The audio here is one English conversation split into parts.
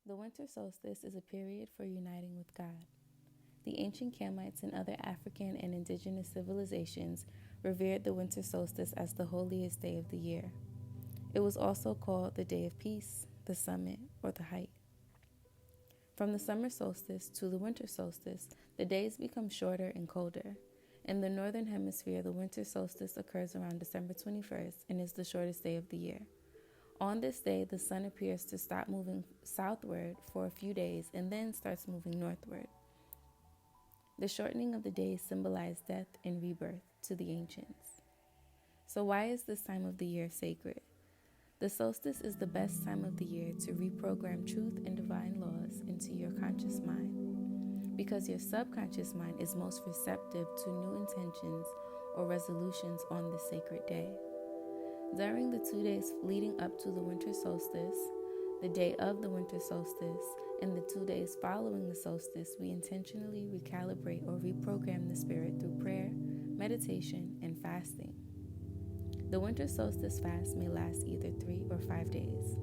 The winter solstice is a period for uniting with God. The ancient Kamites and other African and indigenous civilizations revered the winter solstice as the holiest day of the year. It was also called the day of peace, the summit, or the height. From the summer solstice to the winter solstice, the days become shorter and colder. In the northern hemisphere, the winter solstice occurs around December 21st and is the shortest day of the year. On this day, the sun appears to stop moving southward for a few days and then starts moving northward. The shortening of the days symbolized death and rebirth to the ancients. So why is this time of the year sacred? The solstice is the best time of the year to reprogram truth and divine laws into your conscious mind, because your subconscious mind is most receptive to new intentions or resolutions on this sacred day. During the 2 days leading up to the winter solstice, the day of the winter solstice, and the 2 days following the solstice, we intentionally recalibrate or reprogram the spirit through prayer, meditation, and fasting. The winter solstice fast may last either 3 or 5 days.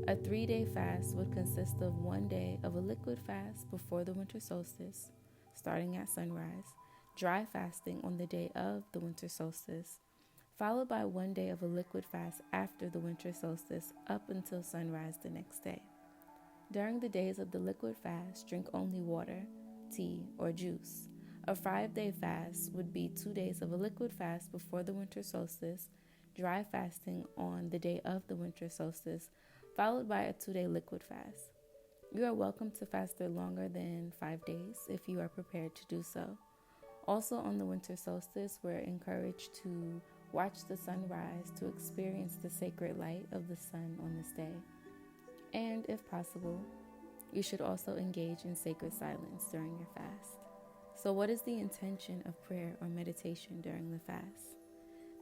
A 3-day fast would consist of 1 day of a liquid fast before the winter solstice, starting at sunrise, dry fasting on the day of the winter solstice, followed by 1 day of a liquid fast after the winter solstice up until sunrise the next day. During the days of the liquid fast, drink only water, tea, or juice. A 5-day fast would be 2 days of a liquid fast before the winter solstice, dry fasting on the day of the winter solstice, followed by a 2-day liquid fast. You are welcome to fast for longer than 5 days if you are prepared to do so. Also on the winter solstice, we're encouraged to watch the sun rise to experience the sacred light of the sun on this day. And if possible, you should also engage in sacred silence during your fast. So what is the intention of prayer or meditation during the fast?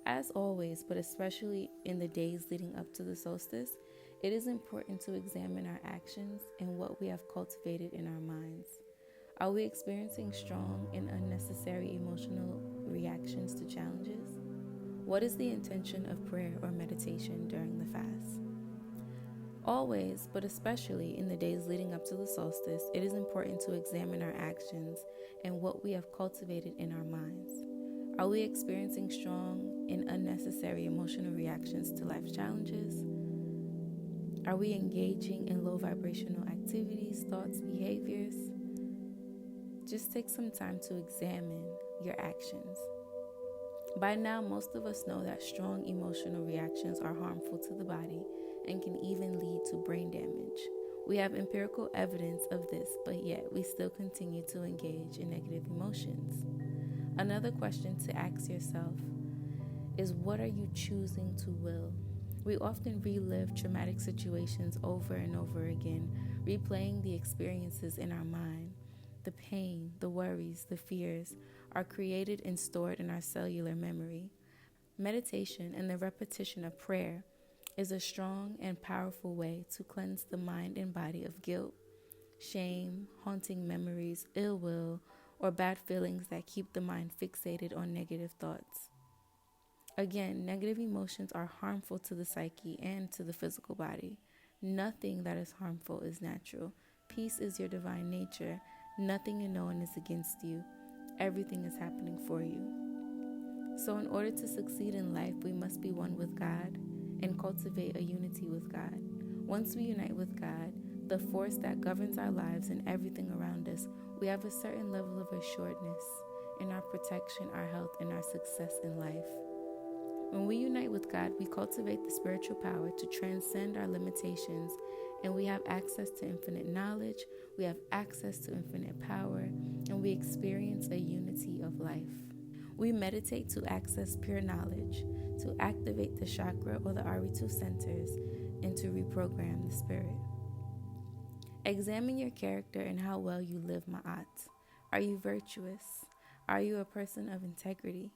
As always, but especially in the days leading up to the solstice, it is important to examine our actions and what we have cultivated in our minds. Are we experiencing strong and unnecessary emotional reactions to challenges? What is the intention of prayer or meditation during the fast? Always, but especially in the days leading up to the solstice, it is important to examine our actions and what we have cultivated in our minds. Are we experiencing strong and unnecessary emotional reactions to life's challenges? Are we engaging in low vibrational activities, thoughts, behaviors? Just take some time to examine your actions. By now, most of us know that strong emotional reactions are harmful to the body and can even lead to brain damage. We have empirical evidence of this, but yet we still continue to engage in negative emotions. Another question to ask yourself is, what are you choosing to will? We often relive traumatic situations over and over again, replaying the experiences in our mind. The pain, the worries, the fears are created and stored in our cellular memory. Meditation and the repetition of prayer is a strong and powerful way to cleanse the mind and body of guilt, shame, haunting memories, ill will, or bad feelings that keep the mind fixated on negative thoughts. Again, negative emotions are harmful to the psyche and to the physical body. Nothing that is harmful is natural. Peace is your divine nature. Nothing and no one is against you. Everything is happening for you. So in order to succeed in life, we must be one with God and cultivate a unity with God. Once we unite with God, the force that governs our lives and everything around us, we have a certain level of assuredness in our protection, our health, and our success in life. When we unite with God, we cultivate the spiritual power to transcend our limitations, and we have access to infinite knowledge, we have access to infinite power, and we experience a unity of life. We meditate to access pure knowledge, to activate the chakra or the RE2 centers, and to reprogram the spirit. Examine your character and how well you live, Ma'at. Are you virtuous? Are you a person of integrity?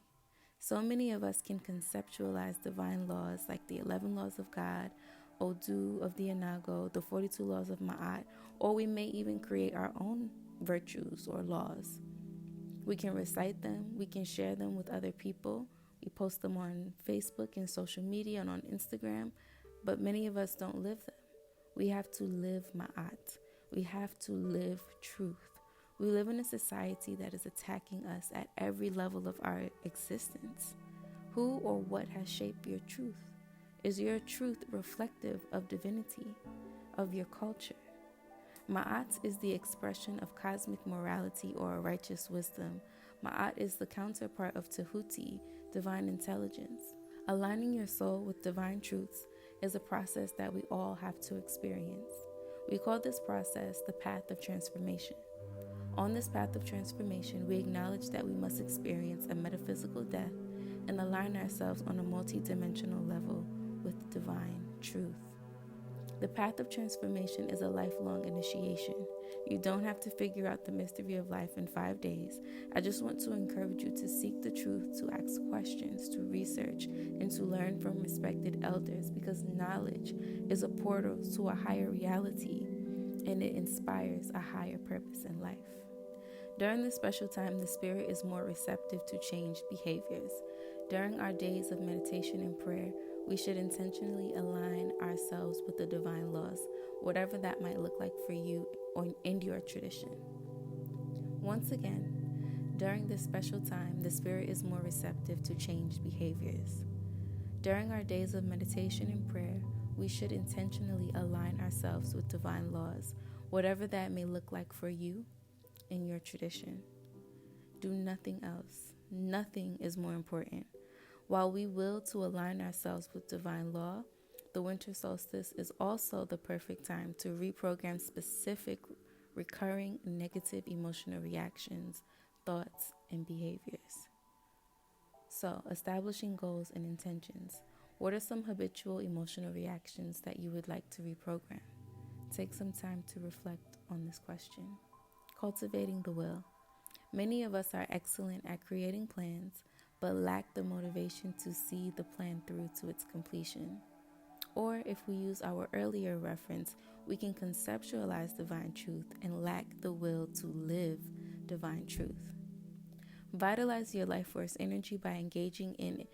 So many of us can conceptualize divine laws like the 11 laws of God, Odu of the Anago, the 42 laws of Ma'at, or we may even create our own virtues or laws. We can recite them, we can share them with other people, we post them on Facebook and social media and on Instagram, but many of us don't live them. We have to live ma'at. We have to live truth. We live in a society that is attacking us at every level of our existence. Who or what has shaped your truth? Is your truth reflective of divinity, of your culture? Ma'at is the expression of cosmic morality or righteous wisdom. Ma'at is the counterpart of Tehuti, divine intelligence. Aligning your soul with divine truths is a process that we all have to experience. We call this process the path of transformation. On this path of transformation, we acknowledge that we must experience a metaphysical death and align ourselves on a multidimensional level with divine truth. The path of transformation is a lifelong initiation. You don't have to figure out the mystery of life in 5 days. I just want to encourage you to seek the truth, to ask questions, to research, and to learn from respected elders, because knowledge is a portal to a higher reality, and it inspires a higher purpose in life. During this special time, the spirit is more receptive to changed behaviors. During our days of meditation and prayer, we should intentionally align ourselves with the divine laws, whatever that might look like for you or in your tradition. Once again, during this special time, the spirit is more receptive to changed behaviors. During our days of meditation and prayer, we should intentionally align ourselves with divine laws, whatever that may look like for you in your tradition. Do nothing else. Nothing is more important. While we will to align ourselves with divine law, the winter solstice is also the perfect time to reprogram specific recurring negative emotional reactions, thoughts, and behaviors. So, establishing goals and intentions. What are some habitual emotional reactions that you would like to reprogram? Take some time to reflect on this question. Cultivating the will. Many of us are excellent at creating plans, but lack the motivation to see the plan through to its completion. Or if we use our earlier reference, we can conceptualize divine truth and lack the will to live divine truth. Vitalize your life force energy by engaging in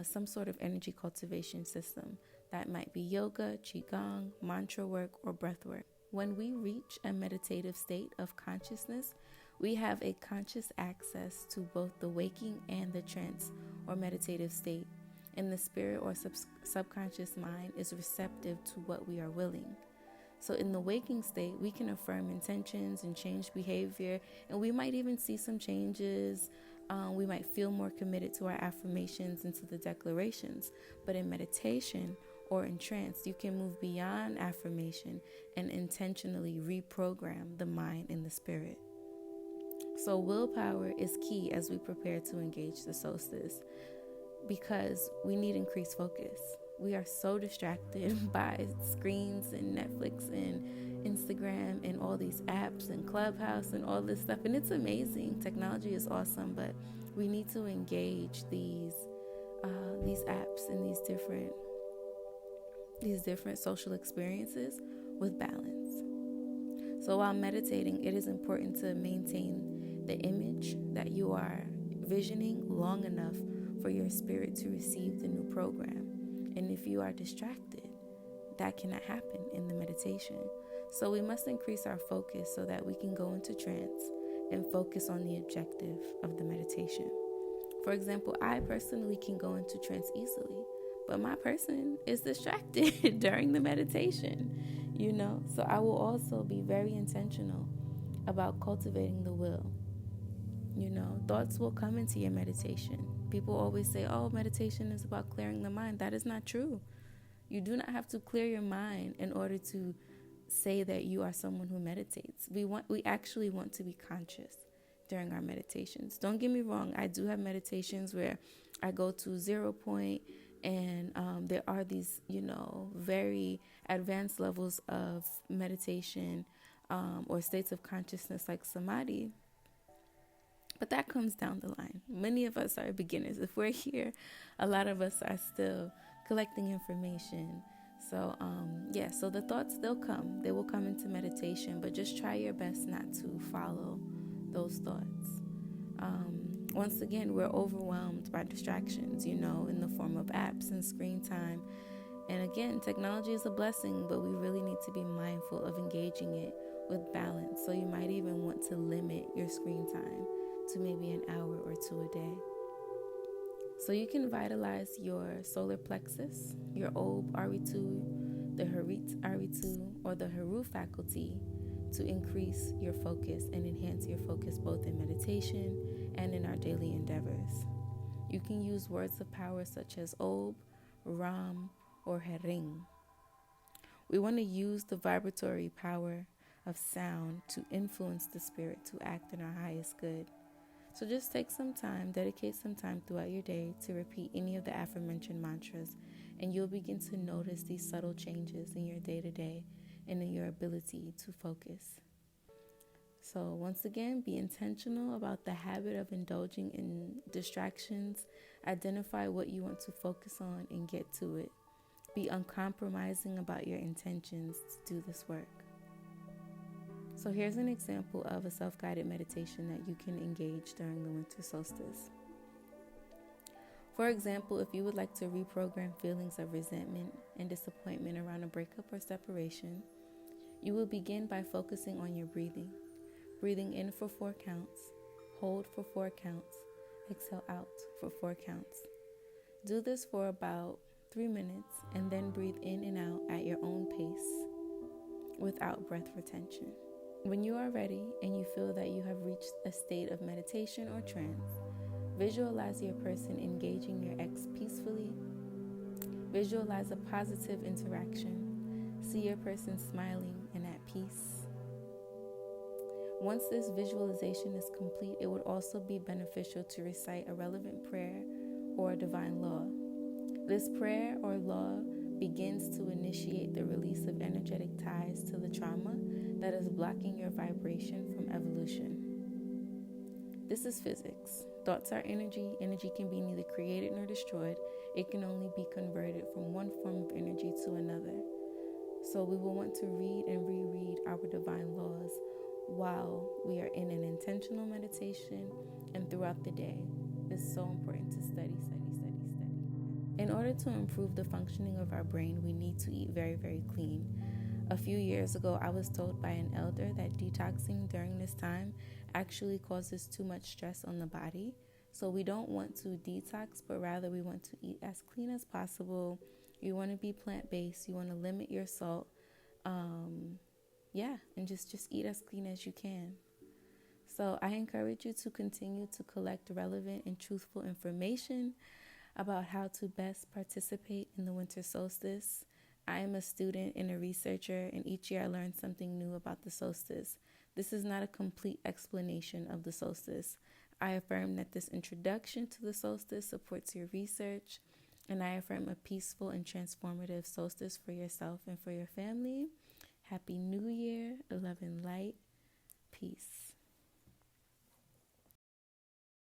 some sort of energy cultivation system. That might be yoga, qigong, mantra work, or breath work. When we reach a meditative state of consciousness, we have a conscious access to both the waking and the trance or meditative state, and the spirit or subconscious mind is receptive to what we are willing. So in the waking state, we can affirm intentions and change behavior, and we might even see some changes. We might feel more committed to our affirmations and to the declarations. But in meditation or in trance, you can move beyond affirmation and intentionally reprogram the mind and the spirit. So willpower is key as we prepare to engage the solstice, because we need increased focus. We are so distracted by screens and Netflix and Instagram and all these apps and Clubhouse and all this stuff. And it's amazing. Technology is awesome, but we need to engage these apps and these different social experiences with balance. So while meditating, it is important to maintain the image that you are visioning long enough for your spirit to receive the new program. And if you are distracted, that cannot happen in the meditation. So we must increase our focus so that we can go into trance and focus on the objective of the meditation. For example, I personally can go into trance easily, but my person is distracted during the meditation, So I will also be very intentional about cultivating the will. Thoughts will come into your meditation. People always say, meditation is about clearing the mind. That is not true. You do not have to clear your mind in order to say that you are someone who meditates. We actually want to be conscious during our meditations. Don't get me wrong. I do have meditations where I go to 0 point, and there are these, very advanced levels of meditation or states of consciousness like samadhi. But that comes down the line. Many of us are beginners. If we're here, a lot of us are still collecting information. So, so the thoughts, they'll come. They will come into meditation, but just try your best not to follow those thoughts. Once again, we're overwhelmed by distractions, in the form of apps and screen time. And again, technology is a blessing, but we really need to be mindful of engaging it with balance. So you might even want to limit your screen time to maybe an hour or two a day. So you can vitalize your solar plexus, your Ob Aritu, the Harit Aritu, or the Haru faculty to increase your focus and enhance your focus both in meditation and in our daily endeavors. You can use words of power such as Ob, Ram, or Hering. We want to use the vibratory power of sound to influence the spirit to act in our highest good. So just take some time, dedicate some time throughout your day to repeat any of the aforementioned mantras, and you'll begin to notice these subtle changes in your day-to-day and in your ability to focus. So once again, be intentional about the habit of indulging in distractions. Identify what you want to focus on and get to it. Be uncompromising about your intentions to do this work. So here's an example of a self-guided meditation that you can engage during the winter solstice. For example, if you would like to reprogram feelings of resentment and disappointment around a breakup or separation, you will begin by focusing on your breathing. Breathing in for 4 counts, hold for 4 counts, exhale out for 4 counts. Do this for about 3 minutes and then breathe in and out at your own pace without breath retention. When you are ready and you feel that you have reached a state of meditation or trance, visualize your person engaging your ex peacefully. Visualize a positive interaction. See your person smiling and at peace. Once this visualization is complete, it would also be beneficial to recite a relevant prayer or a divine law. This prayer or law begins to initiate the release of energetic ties to the trauma that is blocking your vibration from evolution. This is physics. Thoughts are energy. Energy can be neither created nor destroyed. It can only be converted from one form of energy to another. So we will want to read and reread our divine laws while we are in an intentional meditation and throughout the day. It's so important to study. In order to improve the functioning of our brain, we need to eat very, very clean. A few years ago, I was told by an elder that detoxing during this time actually causes too much stress on the body. So we don't want to detox, but rather we want to eat as clean as possible. You want to be plant-based. You want to limit your salt. And just eat as clean as you can. So I encourage you to continue to collect relevant and truthful information about how to best participate in the winter solstice. I am a student and a researcher, and each year I learn something new about the solstice. This is not a complete explanation of the solstice. I affirm that this introduction to the solstice supports your research, and I affirm a peaceful and transformative solstice for yourself and for your family. Happy New Year, love and light, peace.